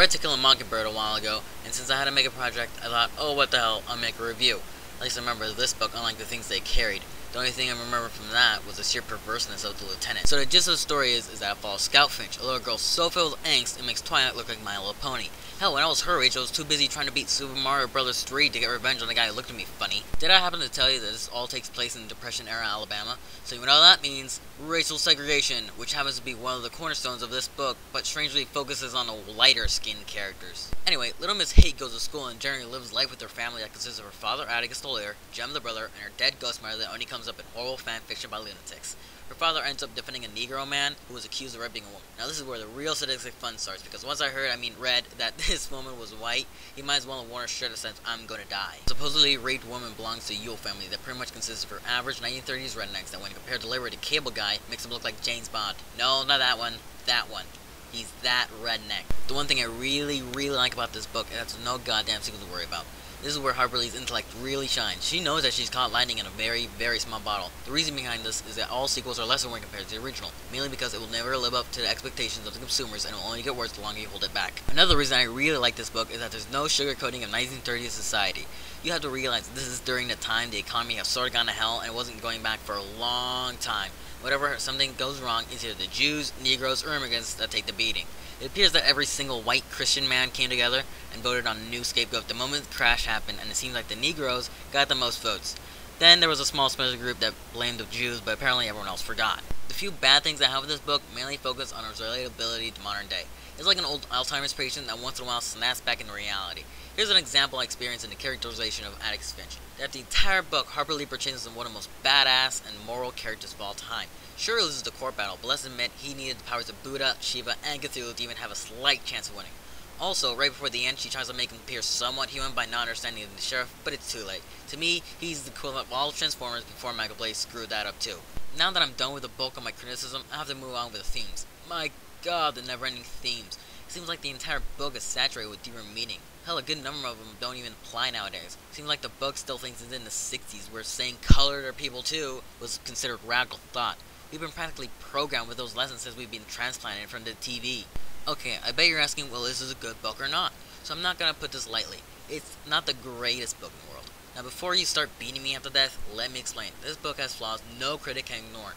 I read To Kill A Mockingbird a while ago, and since I had to make a project, I thought, oh what the hell, I'll make a review. At least I remember this book, unlike the things they carried. The only thing I remember from that was the sheer perverseness of the lieutenant. So the gist of the story is that it follows Scout Finch, a little girl so filled with angst it makes Twilight look like My Little Pony. Hell, when I was her age, I was too busy trying to beat Super Mario Bros. 3 to get revenge on the guy who looked at me funny. Did I happen to tell you that this all takes place in Depression-era Alabama? So you know what that means? Racial segregation, which happens to be one of the cornerstones of this book, but strangely focuses on the lighter-skinned characters. Anyway, Little Miss Hate goes to school and generally lives life with her family that consists of her father, Atticus the lawyer, Jem the brother, and her dead ghost mother that only comes up in horrible fan fiction by lunatics. Her father ends up defending a Negro man who was accused of raping a woman. Now this is where the real sadistic fun starts, because once I read that this woman was white, he might as well have worn her shirt that says, "I'm gonna die." Supposedly raped woman belongs to a Yule family that pretty much consists of her average 1930s rednecks that when compared to Liberty Cable Guy, makes him look like James Bond. No, not that one. That one. He's that redneck. The one thing I really like about this book is that there's no goddamn sequel to worry about. This is where Harper Lee's intellect really shines. She knows that she's caught lightning in a very small bottle. The reason behind this is that all sequels are lesser when compared to the original, mainly because it will never live up to the expectations of the consumers and will only get worse the longer you hold it back. Another reason I really like this book is that there's no sugarcoating of 1930s society. You have to realize this is during the time the economy has sort of gone to hell and it wasn't going back for a long time. Whenever something goes wrong, it's either the Jews, Negroes, or immigrants that take the beating. It appears that every single white Christian man came together and voted on a new scapegoat the moment the crash happened, and it seems like the Negroes got the most votes. Then there was a small special group that blamed the Jews, but apparently everyone else forgot. The few bad things I have with this book mainly focus on its relatability to modern day. It's like an old Alzheimer's patient that once in a while snaps back into reality. Here's an example I experienced in the characterization of Atticus Finch. That the entire book, Harper Lee portrays him one of the most badass and moral characters of all time. Sure, he loses the court battle, but let's admit he needed the powers of Buddha, Shiva, and Cthulhu to even have a slight chance of winning. Also, right before the end, she tries to make him appear somewhat human by not understanding the sheriff, but it's too late. To me, he's the equivalent of all Transformers before Michael Bay screwed that up too. Now that I'm done with the bulk of my criticism, I have to move on with the themes. My god, the never-ending themes. It seems like the entire book is saturated with deeper meaning. Hell, a good number of them don't even apply nowadays. It seems like the book still thinks it's in the 60s, where saying colored are people too was considered radical thought. We've been practically programmed with those lessons since we've been transplanted from the TV. Okay, I bet you're asking, well, is this a good book or not? So I'm not gonna put this lightly. It's not the greatest book in the world. Now before you start beating me after death, let me explain. This book has flaws no critic can ignore.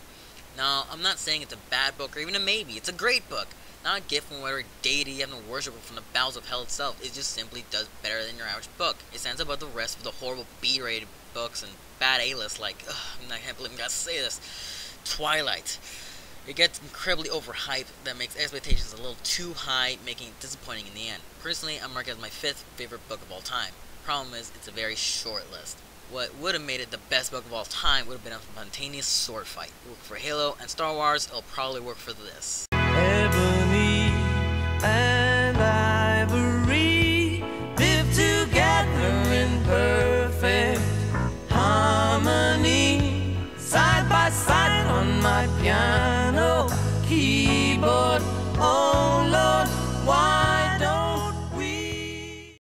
Now, I'm not saying it's a bad book or even a maybe. It's a great book. Not a gift from whatever deity you have to worship from the bowels of hell itself. It just simply does better than your average book. It stands above the rest of the horrible B-rated books and bad A-list like, I can't believe I gotta say this, Twilight. It gets incredibly overhyped that makes expectations a little too high, making it disappointing in the end. Personally, I mark it as my 5th favorite book of all time. Problem is, it's a very short list. What would have made it the best book of all time would have been a spontaneous sword fight. It worked for Halo and Star Wars, it'll probably work for this. Ebony and ivory live together in perfect harmony, side by side on my piano.